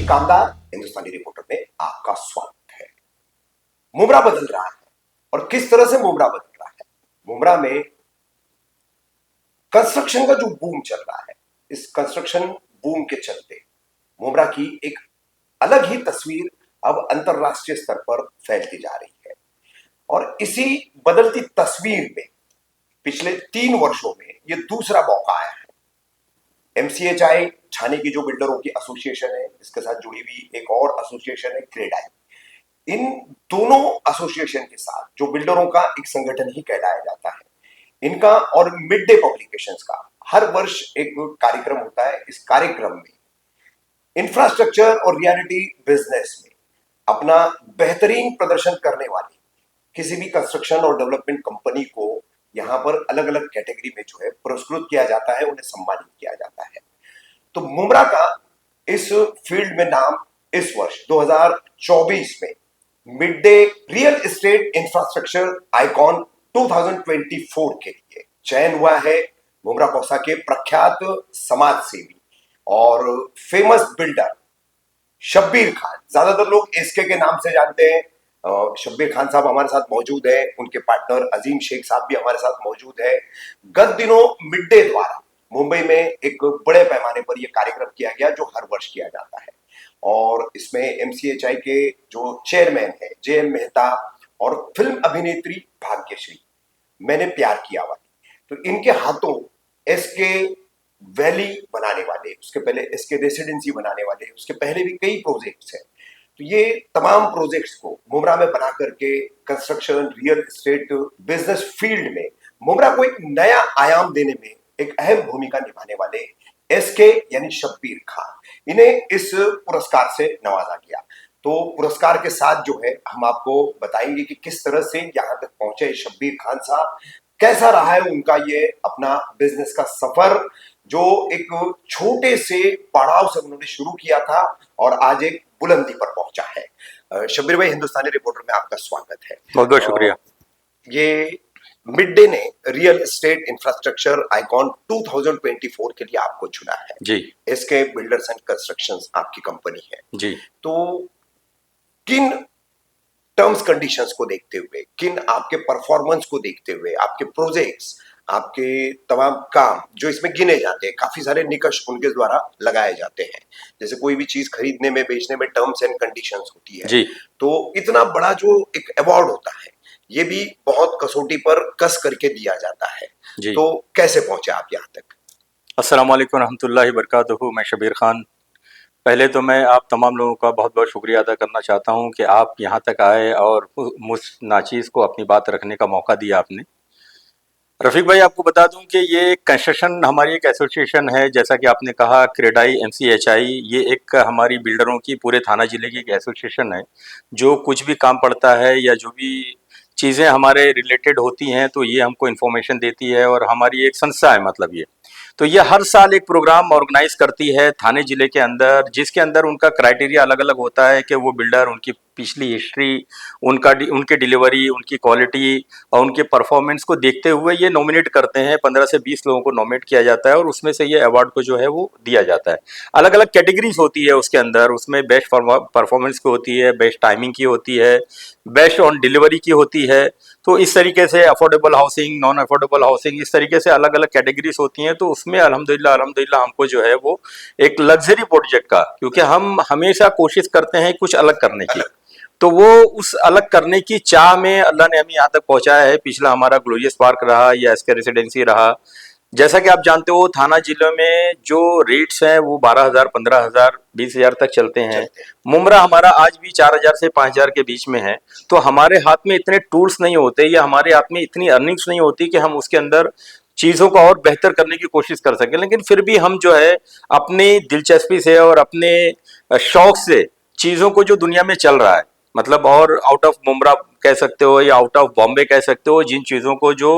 कामदार हिंदुस्तानी reporter में आपका स्वागत है। मुमरा बदल रहा है और किस तरह से मुमरा बदल रहा है। मुमरा में कंस्ट्रक्शन का जो बूम चल रहा है, इस कंस्ट्रक्शन बूम के चलते मुमरा की एक अलग ही तस्वीर अब अंतरराष्ट्रीय स्तर पर फैलती जा रही है। और इसी बदलती तस्वीर में पिछले 3 वर्षों में ये दूसरा मौका आया है। एमसीएचआई छाने की जो बिल्डरों की एसोसिएशन है, इसके साथ जुड़ी हुई एक और एसोसिएशन है क्रेडाई। इन दोनों एसोसिएशन के साथ जो बिल्डरों का एक संगठन ही कहलाया जाता है, इनका और मिड डे पब्लिकेशंस का हर वर्ष एक कार्यक्रम होता है। इस कार्यक्रम में इंफ्रास्ट्रक्चर और रियलिटी बिजनेस में अपना बेहतरीन प्रदर्शन करने वाली किसी भी कंस्ट्रक्शन और डेवलपमेंट कंपनी को यहां पर अलग अलग कैटेगरी में जो है पुरस्कृत किया जाता है, उन्हें सम्मानित किया जाता है। तो मुमरा का इस फील्ड में नाम इस वर्ष 2024 में mid day real estate infrastructure icon 2024 के लिए चयन हुआ है। मुमरा कौसा के प्रख्यात समाज सेवी और फेमस बिल्डर शब्बीर खान, ज्यादातर लोग एसके के नाम से जानते हैं। शब्बीर खान साहब हमारे साथ मौजूद है, उनके पार्टनर अजीम शेख साहब भी हमारे साथ मौजूद है। गत दिनों मिड डे द्वारा मुंबई में एक बड़े पैमाने पर यह कार्यक्रम किया गया जो हर वर्ष किया जाता है। और इसमें एमसीएचआई के जो चेयरमैन है जेएम मेहता और फिल्म अभिनेत्री भाग्यश्री मैंने प्यार किया वाली, तो इनके हाथों एसके वैली बनाने वाले, उसके पहले एसके रेसिडेंसी बनाने वाले, उसके पहले भी कई प्रोजेक्ट्स हैं। तो ये तमाम प्रोजेक्ट्स को मुमरा में बना करके construction real estate business field में मुमरा को एक नया आयाम देने में एक अहम भूमिका निभाने वाले एसके यानी शब्बीर खान, इन्हें इस पुरस्कार से नवाजा गया। तो पुरस्कार के साथ जो है हम आपको बताएंगे कि किस तरह से यहां तक पहुंचे शब्बीर खान साहब, कैसा रहा है उनका ये अपना बिजनेस का सफर, जो एक छोटे से पड़ाव से उन्होंने शुरू किया था और आज एक बुलंदी पर पहुंचा है। शब्बीर भाई, हिंदुस्तानी रिपोर्टर में आपका स्वागत है। बहुत बहुत शुक्रिया। ये मिड डे ने रियल एस्टेट इंफ्रास्ट्रक्चर आइकॉन 2024 के लिए आपको चुना है जी। एसके बिल्डर्स एंड कंस्ट्रक्शंस आपकी कंपनी है जी। तो किन टर्म्स कंडीशंस को देखते हुए, किन आपके परफॉर्मेंस को देखते हुए, आपके प्रोजेक्ट्स, आपके तमाम काम जो इसमें गिने जाते हैं, काफी सारे निकष उनके द्वारा लगाए जाते हैं, जैसे कोई भी चीज खरीदने में बेचने में टर्म्स एंड कंडीशंस होती है जी। तो इतना बड़ा जो एक अवार्ड होता है ये भी बहुत कसौटी पर कस करके दिया जाता है जी। तो कैसे पहुंचे आप यहाँ तक? अस्सलाम वालेकुम रहमतुल्लाहि बरकातुहू। मैं शब्बीर खान, पहले तो मैं आप तमाम लोगों का बहुत बहुत शुक्रिया अदा करना चाहता हूं कि आप यहाँ तक आए और मुझ नाचीज़ को अपनी बात रखने का मौका दिया आपने। रफ़ीक भाई, आपको बता दूं कि ये कंस्ट्रक्शन हमारी एक एसोसिएशन है, जैसा कि आपने कहा क्रेडाई एमसीएचआई, ये एक हमारी बिल्डरों की पूरे थाना ज़िले की एक एसोसिएशन है। जो कुछ भी काम पड़ता है या जो भी चीज़ें हमारे रिलेटेड होती हैं तो ये हमको इन्फॉर्मेशन देती है और हमारी एक संस्था है मतलब ये। तो ये हर साल एक प्रोग्राम ऑर्गेनाइज करती है थाने ज़िले के अंदर, जिसके अंदर उनका क्राइटेरिया अलग अलग होता है कि वो बिल्डर, उनकी पिछली हिस्ट्री, उनके डिलीवरी, उनकी क्वालिटी और उनके परफॉर्मेंस को देखते हुए ये नॉमिनेट करते हैं। 15 से 20 लोगों को नॉमिनेट किया जाता है और उसमें से ये अवार्ड को जो है वो दिया जाता है। अलग अलग कैटेगरीज होती है उसके अंदर, उसमें बेस्ट परफॉर्मेंस की होती है, बेस्ट टाइमिंग की होती है, बेस्ट ऑन डिलीवरी की होती है। तो इस तरीके से affordable housing, non affordable housing, इस तरीके से अलग अलग कैटेगरीज होती हैं। तो उसमें अल्हम्दुलिल्लाह हमको जो है वो एक लग्जरी प्रोजेक्ट का, क्योंकि हम हमेशा कोशिश करते हैं कुछ अलग करने की, तो वो उस अलग करने की चाह में अल्लाह ने हमें यहाँ तक पहुँचाया है। पिछला हमारा ग्लोरियस पार्क रहा या एसके रेसिडेंसी रहा। जैसा कि आप जानते हो थाना जिले में जो रेट्स हैं वो 12,000, 15,000, 20,000 तक चलते हैं। मुमरा हमारा आज भी 4,000 से 5,000 के बीच में है। तो हमारे हाथ में इतने टूल्स नहीं होते या हमारे हाथ में इतनी अर्निंग्स नहीं होती कि हम उसके अंदर चीज़ों को और बेहतर करने की कोशिश कर सकें। लेकिन फिर भी हम जो है अपनी दिलचस्पी से और अपने शौक से चीज़ों को जो दुनिया में चल रहा है, मतलब और आउट ऑफ मुमरा कह सकते हो या आउट ऑफ बॉम्बे कह सकते हो, जिन चीज़ों को जो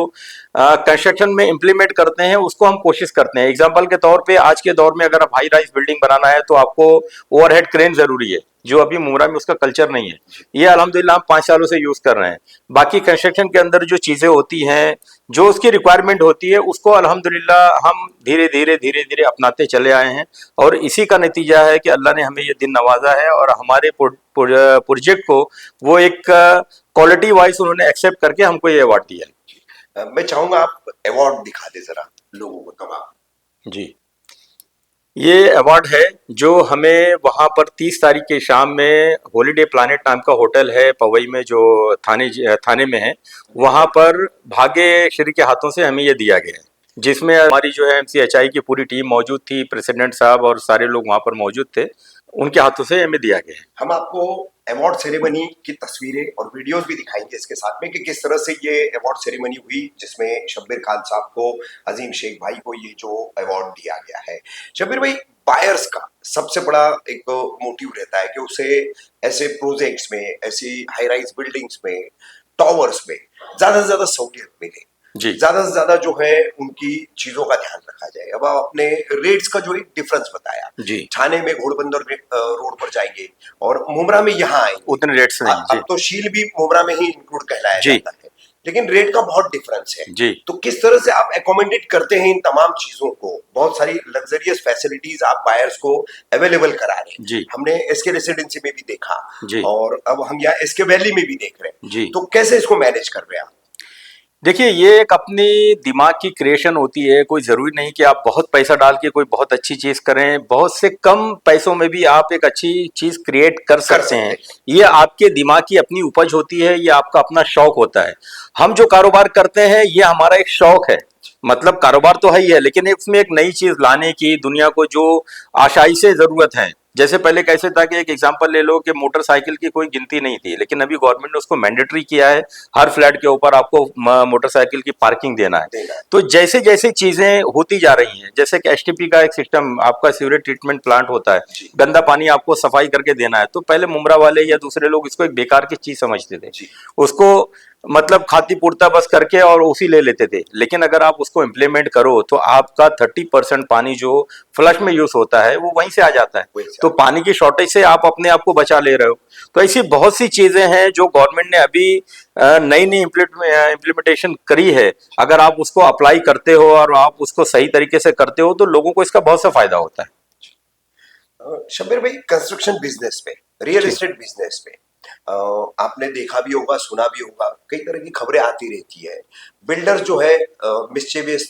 कंस्ट्रक्शन में इम्प्लीमेंट करते हैं उसको हम कोशिश करते हैं। एग्जांपल के तौर पे आज के दौर में अगर आप हाई राइज बिल्डिंग बनाना है तो आपको ओवरहेड क्रेन जरूरी है, जो अभी मुमरा में उसका कल्चर नहीं है। ये अल्हम्दुलिल्लाह हम 5 सालों से यूज कर रहे हैं। बाकी कंस्ट्रक्शन के अंदर जो चीजें होती हैं, जो उसकी रिक्वायरमेंट होती है उसको अल्हम्दुलिल्लाह हम धीरे धीरे अपनाते चले आए हैं, और इसी का नतीजा है कि अल्लाह ने हमें ये दिन नवाजा है और हमारे प्रोजेक्ट को वो एक क्वालिटी वाइज उन्होंने एक्सेप्ट करके हमको ये अवार्ड दिया है। मैं चाहूंगा आप अवार्ड दिखा दे जरा लोगों को तमाम। जी, ये अवार्ड है जो हमें वहाँ पर 30 तारीख की शाम में हॉलीडे प्लानेट नाम का होटल है पवई में, जो थाने में है, वहाँ पर भाग्यश्री के हाथों से हमें ये दिया गया है, जिसमें हमारी जो है एमसीएचआई की पूरी टीम मौजूद थी, प्रेसिडेंट साहब और सारे लोग वहाँ पर मौजूद थे, उनके हाथों से हमें दिया गया है। हम आपको अवार्ड सेरेमनी की तस्वीरें और वीडियोस भी दिखाएंगे इसके साथ में कि किस तरह से ये अवार्ड सेरेमनी हुई, जिसमें शब्बीर खान साहब को, अजीम शेख भाई को ये जो अवार्ड दिया गया है। शब्बीर भाई, बायर्स का सबसे बड़ा एक मोटिव रहता है कि उसे ऐसे प्रोजेक्ट्स में, ऐसी हाई राइज बिल्डिंग्स में, टावर्स में ज्यादा से ज्यादा सहूलियत मिले, ज्यादा से ज्यादा जो है उनकी चीजों का ध्यान रखा जाए। अब आपने रेट्स का जो एक डिफरेंस बताया, थाने में घोड़बंदर रोड पर जाएंगे और मुमरा में यहाँ आएंगे, उतने रेट्स नहीं। अब तो शील भी मुमरा में ही इंक्लूड कहलाया जाता है, लेकिन रेट का बहुत डिफरेंस है। तो किस तरह से आप एकोमोडेट करते हैं इन तमाम चीजों को? बहुत सारी लग्जरियस फैसिलिटीज आप बायर्स को अवेलेबल करा रहे हैं। हमने एसके रेसिडेंसी में भी देखा और अब हम यहाँ एसके वैली में भी देख रहे हैं, तो कैसे इसको मैनेज कर रहे हैं आप? देखिए, ये एक अपनी दिमाग की क्रिएशन होती है, कोई ज़रूरी नहीं कि आप बहुत पैसा डाल के कोई बहुत अच्छी चीज़ करें, बहुत से कम पैसों में भी आप एक अच्छी चीज़ क्रिएट कर सकते हैं। ये आपके दिमाग की अपनी उपज होती है, ये आपका अपना शौक होता है। हम जो कारोबार करते हैं ये हमारा एक शौक है, मतलब कारोबार तो है ही है, लेकिन उसमें एक नई चीज़ लाने की, दुनिया को जो आशाई से ज़रूरत है। जैसे पहले कैसे था कि एक एग्जांपल ले लो कि मोटरसाइकिल की कोई गिनती नहीं थी, लेकिन अभी गवर्नमेंट ने उसको मैंडेटरी किया है, हर फ्लैट के ऊपर आपको मोटरसाइकिल की पार्किंग देना है। तो जैसे जैसे चीजें होती जा रही हैं, जैसे कि एसटीपी का एक सिस्टम, आपका सीवरेज ट्रीटमेंट प्लांट होता है, गंदा पानी आपको सफाई करके देना है, तो पहले मुमरा वाले या दूसरे लोग इसको एक बेकार की चीज समझते थे, उसको मतलब खाती पूर्ता बस करके और उसी ले लेते थे। लेकिन अगर आप उसको इम्प्लीमेंट करो तो आपका 30% पानी जो फ्लश में यूज होता है वो वहीं से आ जाता है, तो पानी की शॉर्टेज से आप अपने आप को बचा ले रहे हो। तो ऐसी बहुत सी चीजें हैं जो गवर्नमेंट ने अभी नई नई इम्प्लीमेंटेशन करी है। अगर आप उसको अप्लाई करते हो और आप उसको सही तरीके से करते हो तो लोगों को इसका बहुत सा फायदा होता है। शब्बीर भाई, कंस्ट्रक्शन बिजनेस में, रियल एस्टेट बिजनेस में आपने देखा भी होगा, सुना भी होगा, कई तरह की खबरें आती रहती है। बिल्डर्स जो है मिस्चीवियस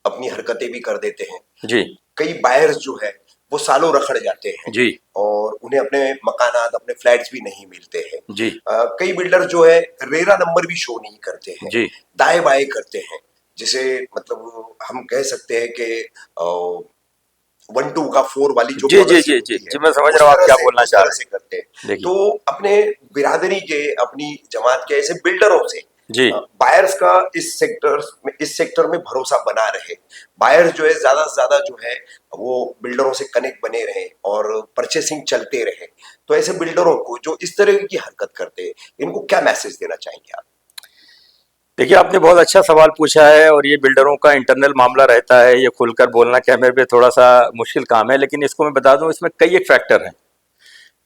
अपनी हरकतें भी कर देते हैं जी। कई बायर्स जो है वो सालों रखड़ जाते हैं जी, और उन्हें अपने मकानात, अपने फ्लैट्स भी नहीं मिलते हैं जी। कई बिल्डर जो है रेरा नंबर भी शो नहीं करते हैं जी, दाएं बाएं करते हैं, जिसे मतलब हम कह सकते हैं कि 1-2 का 4 वाली जो जी जी जी जी जी, मैं समझ रहा हूँ आप क्या बोलना चाह रहे हैं। करते हैं तो अपने बिरादरी के, अपनी जमात के ऐसे बिल्डरों से जी बायर्स का इस सेक्टर में भरोसा बना रहे, बायर्स जो है ज्यादा से ज्यादा जो है वो बिल्डरों से कनेक्ट बने रहे और परचेसिंग चलते रहे। तो ऐसे बिल्डरों को जो इस तरह की हरकत करते हैं, इनको क्या मैसेज देना चाहेंगे आप? देखिए, आपने बहुत अच्छा सवाल पूछा है, और ये बिल्डरों का इंटरनल मामला रहता है, ये खुलकर बोलना कैमरे पे थोड़ा सा मुश्किल काम है, लेकिन इसको मैं बता दूं, इसमें कई एक फैक्टर हैं।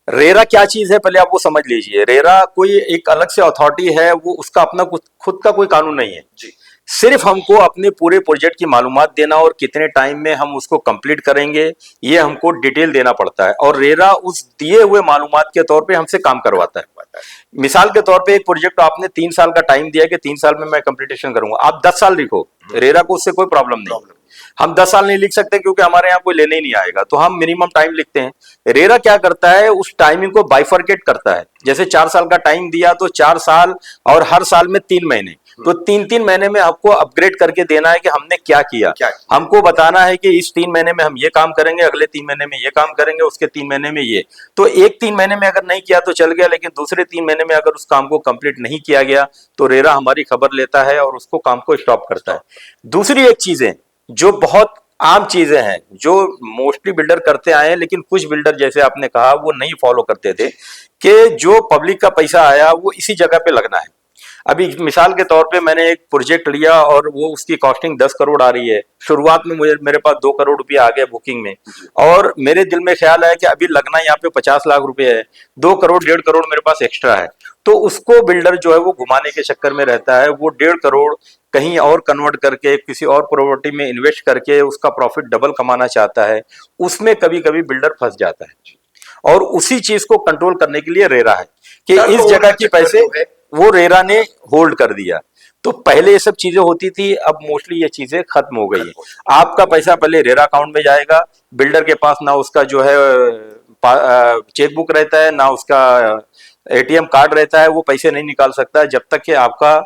रेरा क्या चीज है पहले आप वो समझ लीजिए। रेरा कोई एक अलग से अथॉरिटी है, वो उसका अपना खुद का कोई कानून नहीं है जी। सिर्फ हमको अपने पूरे प्रोजेक्ट की मालूमात देना और कितने टाइम में हम उसको कंप्लीट करेंगे, ये हमको डिटेल देना पड़ता है, और रेरा उस दिए हुए मालूमात के तौर पे हमसे काम करवाता है। मिसाल के तौर पे एक प्रोजेक्ट आपने 3 साल का टाइम दिया कि 3 साल में मैं कंप्लीटेशन करूंगा, आप 10 साल लिखो, रेरा को उससे कोई प्रॉब्लम नहीं। हम 10 साल नहीं लिख सकते क्योंकि हमारे यहाँ कोई लेने ही नहीं आएगा, तो हम मिनिमम टाइम लिखते हैं। रेरा क्या करता है, उस टाइमिंग को बाइफर्केट करता है। जैसे 4 साल का टाइम दिया तो 4 साल और हर साल में 3 महीने, तो 3-3 महीने में आपको अपग्रेड करके देना है कि हमने क्या किया। हमको बताना है कि इस 3 महीने में हम ये काम करेंगे, अगले 3 महीने में ये काम करेंगे, उसके 3 महीने में ये। तो एक 3 महीने में अगर नहीं किया तो चल गया, लेकिन दूसरे 3 महीने में अगर उस काम को कंप्लीट नहीं किया गया तो रेरा हमारी खबर लेता है और उसको काम को स्टॉप करता है। दूसरी एक चीजें जो बहुत आम चीजें हैं जो मोस्टली बिल्डर करते आए हैं, लेकिन कुछ बिल्डर जैसे आपने कहा वो नहीं फॉलो करते थे, कि जो पब्लिक का पैसा आया वो इसी जगह पे लगना है। अभी मिसाल के तौर पे मैंने एक प्रोजेक्ट लिया और वो उसकी कॉस्टिंग 10 करोड़ आ रही है। शुरुआत में मुझे मेरे पास 2 करोड़ रुपये आ गए बुकिंग में, और मेरे दिल में ख्याल है कि अभी लगना यहाँ पे 50 लाख रुपए है, 2 करोड़ 1.5 करोड़ मेरे पास एक्स्ट्रा है। तो उसको बिल्डर जो है वो घुमाने के चक्कर में रहता है, वो 1.5 करोड़ कहीं और कन्वर्ट करके किसी और प्रॉपर्टी में इन्वेस्ट करके उसका प्रॉफिट डबल कमाना चाहता है। उसमें कभी कभी बिल्डर फंस जाता है, और उसी चीज को कंट्रोल करने के लिए रेरा है कि इस जगह के पैसे वो रेरा ने होल्ड कर दिया। तो पहले ये सब चीजें होती थी, अब मोस्टली ये चीजें खत्म हो गई है। आपका पैसा पहले रेरा अकाउंट में जाएगा, बिल्डर के पास ना उसका जो है चेकबुक रहता है, ना उसका एटीएम कार्ड रहता है, वो पैसे नहीं निकाल सकता जब तक कि आपका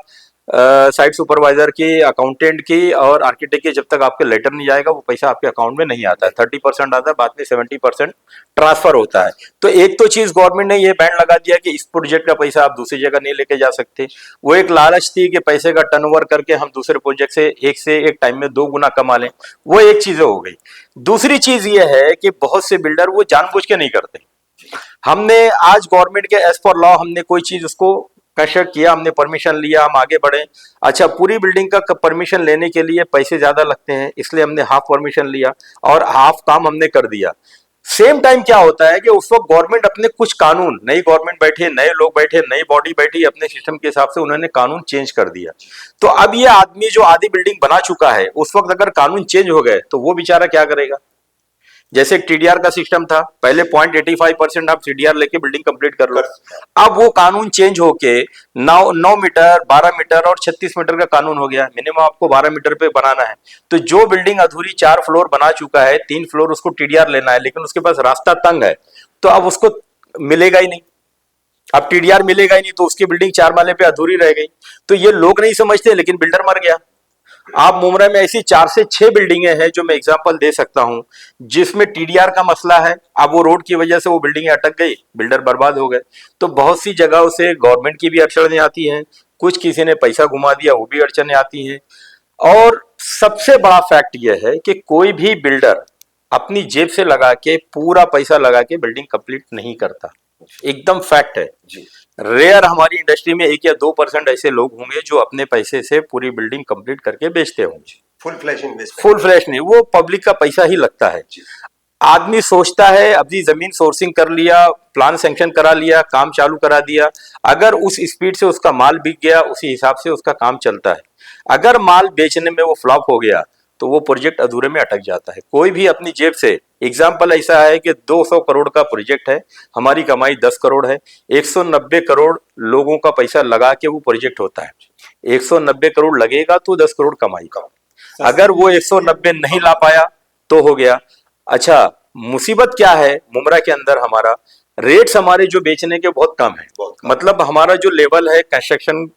साइट सुपरवाइजर की, अकाउंटेंट की और आर्किटेक्ट की जब तक आपके लेटर नहीं जाएगा वो पैसा आपके अकाउंट में नहीं आता है। 30% आता है, बाद में 70% ट्रांसफर होता है। तो एक तो चीज गवर्नमेंट ने ये बैन लगा दिया कि इस प्रोजेक्ट का पैसा आप दूसरी जगह नहीं लेके जा सकते। वो एक लालच थी कि पैसे का टर्नओवर करके हम दूसरे प्रोजेक्ट से एक टाइम में 2 गुना कमा लें, वो एक चीज हो गई। दूसरी चीज ये है कि बहुत से बिल्डर वो जानबूझ के नहीं करते। हमने आज गवर्नमेंट के एज पर लॉ हमने कोई चीज उसको कंस्ट्रक्ट किया, हमने परमिशन लिया, हम आगे बढ़े। अच्छा, पूरी बिल्डिंग का परमिशन लेने के लिए पैसे ज्यादा लगते हैं, इसलिए हमने हाफ परमिशन लिया और हाफ काम हमने कर दिया। सेम टाइम क्या होता है कि उस वक्त गवर्नमेंट अपने कुछ कानून, नई गवर्नमेंट बैठे, नए लोग बैठे, नई बॉडी बैठी, अपने सिस्टम के हिसाब से उन्होंने कानून चेंज कर दिया। तो अब ये आदमी जो आधी बिल्डिंग बना चुका है, उस वक्त अगर कानून चेंज हो गए तो वो बेचारा क्या करेगा। जैसे टीडीआर का सिस्टम था, पहले 0.85% आप टीडीआर लेके बिल्डिंग कंप्लीट कर लो। अब वो कानून चेंज होके 9 मीटर, 12 मीटर और 36 मीटर का कानून हो गया। मिनिमम आपको 12 मीटर पे बनाना है। तो जो बिल्डिंग अधूरी 4 फ्लोर बना चुका है, 3 फ्लोर उसको टीडीआर लेना है, लेकिन उसके पास रास्ता तंग है, तो अब उसको मिलेगा ही नहीं। अब टीडीआर मिलेगा ही नहीं, तो उसकी बिल्डिंग 4 माले पे अधूरी रह गई। तो ये लोग नहीं समझते, लेकिन बिल्डर मर गया। आप मुमरा में ऐसी 4 से 6 बिल्डिंगें हैं जो मैं एग्जांपल दे सकता हूं, जिसमें टीडीआर का मसला है। अब वो रोड की वजह से वो बिल्डिंगें अटक गई, बिल्डर बर्बाद हो गए। तो बहुत सी जगहों से गवर्नमेंट की भी अड़चनें आती हैं, कुछ किसी ने पैसा घुमा दिया वो भी अड़चनें आती हैं। और सबसे बड़ा फैक्ट यह है कि कोई भी बिल्डर अपनी जेब से लगा के, पूरा पैसा लगा के बिल्डिंग कंप्लीट नहीं करता, एकदम फैक्ट है जी। रेयर हमारी इंडस्ट्री में 1 या 2% ऐसे लोग होंगे जो अपने पैसे से पूरी बिल्डिंग कंप्लीट करके बेचते होंगे। Full flash investment, full flash नहीं, वो पब्लिक का पैसा ही लगता है। आदमी सोचता है अभी जमीन सोर्सिंग कर लिया, प्लान सैंक्शन करा लिया, काम चालू करा दिया, अगर उस स्पीड से उसका माल बिक गया, उसी हिसाब से उसका काम चलता है। अगर माल बेचने में वो फ्लॉप हो गया तो वो प्रोजेक्ट अधूरे में अटक जाता है। कोई भी अपनी जेब से, एग्जाम्पल ऐसा है कि 200 करोड़ का प्रोजेक्ट है, हमारी कमाई 10 करोड़ है, 190 करोड़ लोगों का पैसा लगा के वो प्रोजेक्ट होता है। 190 करोड़ लगेगा तो 10 करोड़ कमाई का। अगर वो 190 नहीं ला पाया तो हो गया। अच्छा, मुसीबत क्या है मुमरा के अंदर, हमारा रेट्स हमारे जो बेचने के बहुत कम है। मतलब हमारा जो लेवल है कंस्ट्रक्शन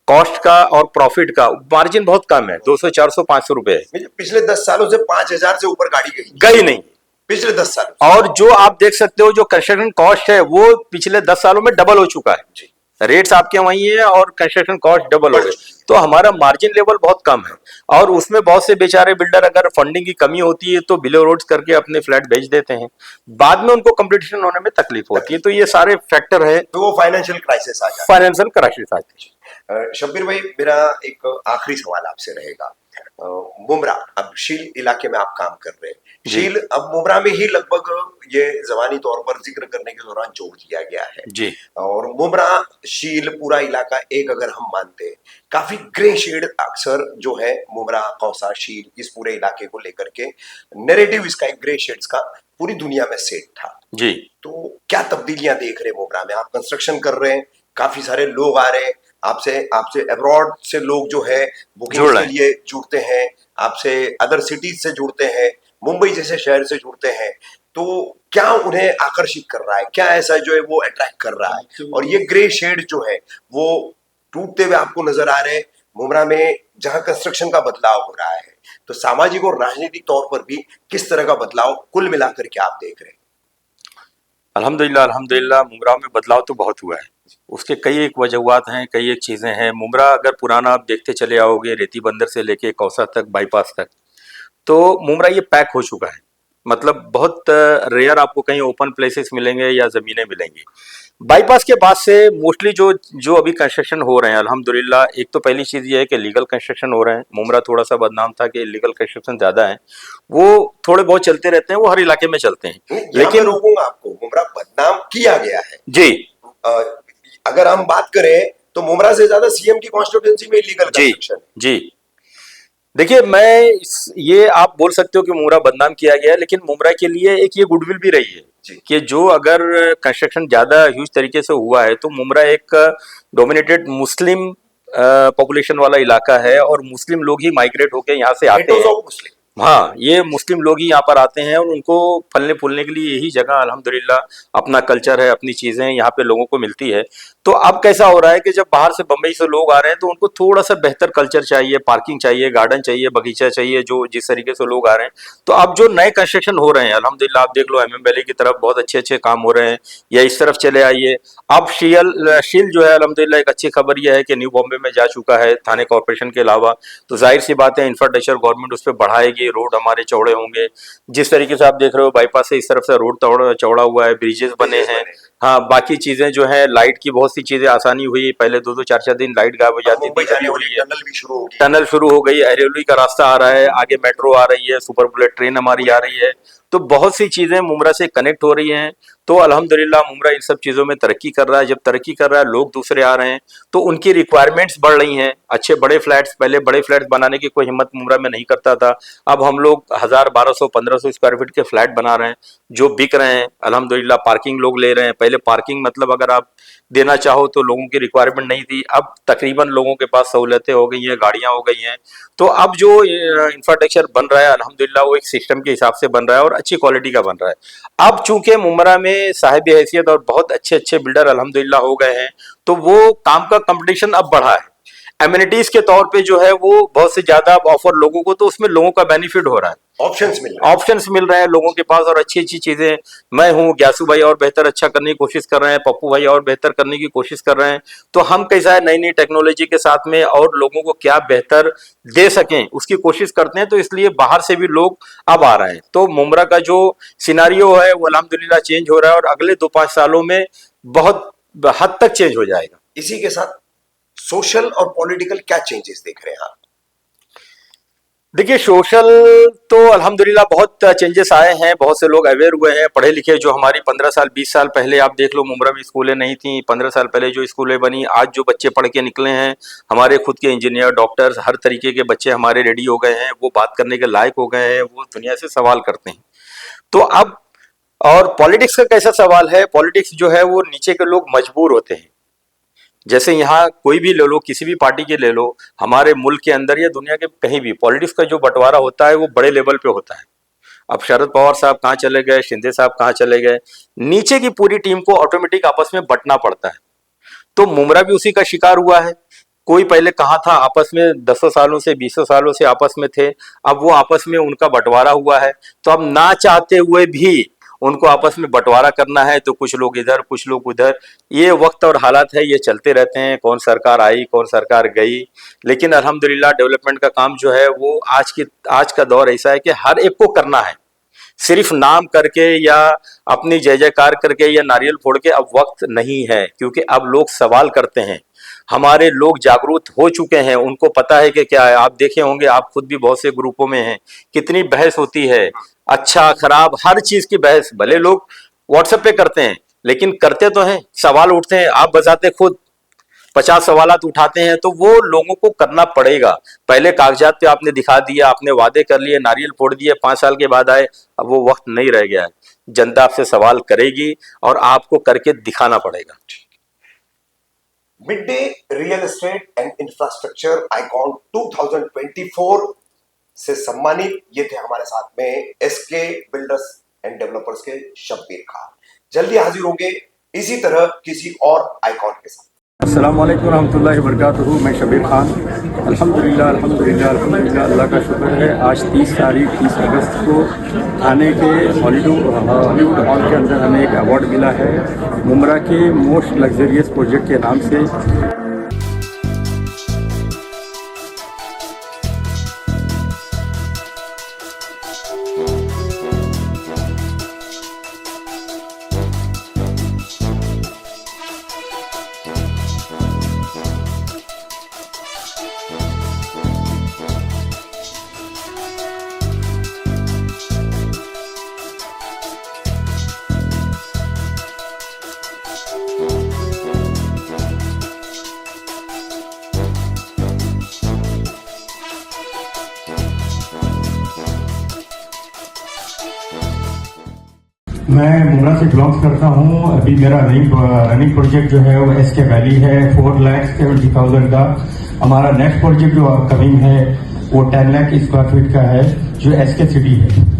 कॉस्ट का और प्रॉफिट का, मार्जिन बहुत कम है, 200, 400, 500 रुपए है। पिछले 10 सालों से 5,000 से ऊपर गाड़ी गई नहीं पिछले 10 साल। और जो आप देख सकते हो जो कंस्ट्रक्शन कॉस्ट है वो पिछले 10 सालों में डबल हो चुका है जी। रेट्स आपके वही है और कंस्ट्रक्शन कॉस्ट डबल हो गए। तो हमारा मार्जिन लेवल बहुत कम है, और उसमें बहुत से बेचारे बिल्डर अगर फंडिंग की कमी होती है तो बिलो रोड्स करके अपने फ्लैट बेच देते हैं, बाद में उनको कंप्लीशन होने में तकलीफ होती है। तो ये सारे फैक्टर है, तो वो फाइनेंशियल क्राइसिस आ जाता है। फाइनेंशियल क्राइसिस आती है। शब्बीर भाई, मेरा एक आखिरी सवाल आपसे रहेगा। मुमरा, अब शील इलाके में आप काम कर रहे हैं, शील अब मुमरा में ही लगभग ये जबानी तौर पर जिक्र करने के दौरान जोड़ दिया गया है जी। और मुमरा, शील, पूरा इलाका एक अगर हम मानते हैं, काफी ग्रे शेड अक्सर जो है मुमरा, कौसा, शील, इस पूरे इलाके को लेकर के नैरेटिव इसका एक ग्रे शेड्स का पूरी दुनिया में सेट था जी। तो क्या तब्दीलियां देख रहे हैं मुमरा में? आप कंस्ट्रक्शन कर रहे हैं, काफी सारे लोग आ रहे हैं आपसे अब्रॉड से लोग जो है बुकिंग के लिए जुड़ते हैं, आपसे अदर सिटीज से जुड़ते हैं, मुंबई जैसे शहर से जुड़ते हैं, तो क्या उन्हें आकर्षित कर रहा है? क्या ऐसा जो है वो अट्रैक्ट कर रहा है? और ये ग्रे शेड जो है वो टूटते हुए आपको नजर आ रहे हैं मुमरा में, जहां कंस्ट्रक्शन का बदलाव हो रहा है, तो सामाजिक और राजनीतिक तौर पर भी किस तरह का बदलाव कुल मिलाकर के आप देख रहे हैं? अल्हम्दुलिल्लाह, अल्हम्दुलिल्लाह, मुमरा में बदलाव तो बहुत हुआ है। उसके कई एक वजूहात हैं, कई एक चीज़ें हैं। मुमरा अगर पुराना आप देखते चले आओगे, रेती बंदर से लेके कौसा तक, बाईपास तक, तो मुमरा ये पैक हो चुका है। मतलब बहुत रेयर आपको कहीं ओपन प्लेसेस मिलेंगे या ज़मीनें मिलेंगी। बाईपास के बाद से मोस्टली जो जो अभी कंस्ट्रक्शन हो रहे हैं अल्हम्दुलिल्लाह, एक तो पहली चीज़ ये है कि लीगल कंस्ट्रक्शन हो रहे हैं। मुमरा थोड़ा सा बदनाम था कि इलीगल कंस्ट्रक्शन ज़्यादा है, वो थोड़े बहुत चलते रहते हैं, वो हर इलाके में चलते हैं। यहाँ मैं लेकिन रोकूंगा आपको, मुमरा बदनाम किया गया है। जी अ, अगर हम बात करें तो मुमरा से ज्यादा सीएम की कॉन्स्टिट्यूंसी में इलीगल जी कंस्ट्रक्शन है। जी देखिए, ये आप बोल सकते हो कि मुमरा बदनाम किया गया है, लेकिन मुमरा के लिए एक ये गुडविल भी रही है जी कि जो अगर कंस्ट्रक्शन ज़्यादा ह्यूज तरीके से हुआ है तो मुमरा एक डोमिनेटेड मुस्लिम पॉपुलेशन वाला इलाका है और मुस्लिम लोग ही माइग्रेट होकर यहाँ से आते गेटोज हैं। Of Muslim. हाँ, ये मुस्लिम लोग ही यहाँ पर आते हैं और उनको फलने फूलने के लिए यही जगह अल्हम्दुलिल्लाह, अपना कल्चर है, अपनी चीज़ें यहाँ पे लोगों को मिलती है। तो अब कैसा हो रहा है कि जब बाहर से बम्बई से लोग आ रहे हैं तो उनको थोड़ा सा बेहतर कल्चर चाहिए, पार्किंग चाहिए, गार्डन चाहिए, बगीचा चाहिए, जो जिस तरीके से लोग आ रहे हैं। तो अब जो नए कंस्ट्रक्शन हो रहे हैं अल्हम्दुलिल्लाह, आप देख लो एमएम वैली की तरफ बहुत अच्छे अच्छे काम हो रहे हैं, या इस तरफ चले आइए। अब शील जो है अल्हम्दुलिल्लाह, एक अच्छी खबर यह है कि न्यू बॉम्बे में जा चुका है थाने कॉर्पोरेशन के अलावा। तो जाहिर सी बात है इंफ्रास्ट्रक्चर गवर्नमेंट उस पर बढ़ाएगी, रोड हमारे चौड़े होंगे। जिस तरीके से आप देख रहे हो बाईपास से इस तरफ से रोड चौड़ा हुआ है, ब्रिजेस बने हैं। हाँ, बाकी चीजें जो है, लाइट की बहुत सी चीजें आसानी हुई, पहले 2-2 4-4 दिन लाइट गायब हो जाती मुंबई थी, जाने अभी वाली हुई है। टनल भी शुरू होगी। टनल शुरू हो गई, अरेवली का रास्ता आ रहा है, आगे मेट्रो आ रही है, सुपर बुलेट ट्रेन हमारी आ रही है। तो बहुत सी चीजें मुमरा से कनेक्ट हो रही हैं। तो अल्हम्दुलिल्लाह मुमरा इन सब चीज़ों में तरक्की कर रहा है। जब तरक्की कर रहा है, लोग दूसरे आ रहे हैं, तो उनकी रिक्वायरमेंट्स बढ़ रही हैं। अच्छे बड़े फ्लैट्स, पहले बड़े फ्लैट्स बनाने की कोई हिम्मत मुमरा में नहीं करता था, अब हम लोग 1000, 1200, 1500 स्क्वायर फीट के फ्लैट बना रहे हैं जो बिक रहे हैं अल्हम्दुलिल्लाह। पार्किंग लोग ले रहे हैं, पहले पार्किंग मतलब अगर आप देना चाहो तो लोगों की रिक्वायरमेंट नहीं थी, अब तकरीबन लोगों के पास सहूलतें हो गई हैं, गाड़ियां हो गई हैं। तो अब जो इंफ्रास्ट्रक्चर बन रहा है अल्हम्दुलिल्लाह, वो एक सिस्टम के हिसाब से बन रहा है और अच्छी क्वालिटी का बन रहा है। अब चूंकि मुमरा में साहिब हैसियत और बहुत अच्छे अच्छे बिल्डर अल्हम्दुलिल्लाह हो गए हैं, तो वो काम का कंपटीशन अब बढ़ा है। एमिनिटीज के तौर पे जो है वो बहुत से ज्यादा ऑफर लोगों को, तो उसमें लोगों का बेनिफिट हो रहा है, ऑप्शंस मिल रहे हैं लोगों के पास और अच्छी अच्छी चीजें। मैं हूँ, ग्यासू भाई और बेहतर अच्छा करने की कोशिश कर रहे हैं, पप्पू भाई और बेहतर करने की कोशिश कर रहे हैं। तो हम कैसा है, नई नई टेक्नोलॉजी के साथ में और लोगों को क्या बेहतर दे सकें उसकी कोशिश करते हैं। तो इसलिए बाहर से भी लोग अब आ रहे हैं। तो मुमरा का जो सिनारियो है वो अल्हम्दुलिल्लाह चेंज हो रहा है और अगले 2-5 सालों में बहुत हद तक चेंज हो जाएगा। इसी के साथ सोशल और पॉलिटिकल क्या चेंजेस देख रहे हैं आप? देखिए, सोशल तो अल्हम्दुलिल्लाह बहुत चेंजेस आए हैं, बहुत से लोग अवेयर हुए हैं, पढ़े लिखे। जो हमारी 15 साल 20 साल पहले आप देख लो मुमरा में स्कूलें नहीं थी, 15 साल पहले जो स्कूलें बनी, आज जो बच्चे पढ़ के निकले हैं, हमारे खुद के इंजीनियर, डॉक्टर्स, हर तरीके के बच्चे हमारे रेडी हो गए हैं, वो बात करने के लायक हो गए हैं, वो दुनिया से सवाल करते हैं। तो अब और पॉलिटिक्स का कैसा सवाल है, पॉलिटिक्स जो है वो नीचे के लोग मजबूर होते हैं। जैसे यहाँ कोई भी ले लो, किसी भी पार्टी के ले लो, हमारे मुल्क के अंदर या दुनिया के कहीं भी पॉलिटिक्स का जो बंटवारा होता है वो बड़े लेवल पे होता है। अब शरद पवार साहब कहाँ चले गए, शिंदे साहब कहाँ चले गए, नीचे की पूरी टीम को ऑटोमेटिक आपस में बंटना पड़ता है। तो मुमरा भी उसी का शिकार हुआ है। कोई पहले कहाँ था, आपस में 10 सालों से 20 सालों से आपस में थे, अब वो आपस में उनका बंटवारा हुआ है। तो अब ना चाहते हुए भी उनको आपस में बंटवारा करना है, तो कुछ लोग इधर कुछ लोग उधर। ये वक्त और हालात है, ये चलते रहते हैं, कौन सरकार आई कौन सरकार गई। लेकिन अल्हम्दुलिल्लाह डेवलपमेंट का काम जो है वो आज का दौर ऐसा है कि हर एक को करना है। सिर्फ नाम करके या अपनी जय जयकार करके या नारियल फोड़ के अब वक्त नहीं है, क्योंकि अब लोग सवाल करते हैं। हमारे लोग जागरूक हो चुके हैं, उनको पता है कि क्या है। आप देखे होंगे, आप खुद भी बहुत से ग्रुपों में हैं, कितनी बहस होती है, अच्छा खराब हर चीज की बहस। भले लोग व्हाट्सएप पे करते हैं, लेकिन करते तो हैं, सवाल उठते हैं। आप बताते खुद 50 सवालात उठाते हैं, तो वो लोगों को करना पड़ेगा। पहले कागजात पे आपने दिखा दिया, आपने वादे कर लिए, नारियल फोड़ दिए, 5 साल के बाद आए, अब वो वक्त नहीं रह गया है। जनता आपसे सवाल करेगी और आपको करके दिखाना पड़ेगा। Mid day real estate and infrastructure icon 2024 से सम्मानित ये थे हमारे साथ में एसके बिल्डर्स एंड डेवलपर्स के शब्बीर खान। जल्दी हाजिर होंगे इसी तरह किसी और आइकॉन के साथ। अस्सलाम वालेकुम रहमतुल्लाहि व बरकातुहू। मैं शब्बीर खान। अल्हम्दुलिल्लाह अल्हम्दुलिल्लाह अल्हम्दुलिल्लाह, अल्लाह का शुक्र है। आज 30 अगस्त को थाने के हॉलीवुड हॉल के अंदर हमें एक अवार्ड मिला है मुमरा के मोस्ट लग्जरियस प्रोजेक्ट के नाम से। मैं मुमरा से बिलोंग्स करता हूँ। अभी मेरा रनिंग प्रोजेक्ट जो है वो एस के वैली है, 4,70,000 का। हमारा नेक्स्ट प्रोजेक्ट जो अपकमिंग है वो 10 लाख स्क्वायर फीट का है, जो एस के सिटी है।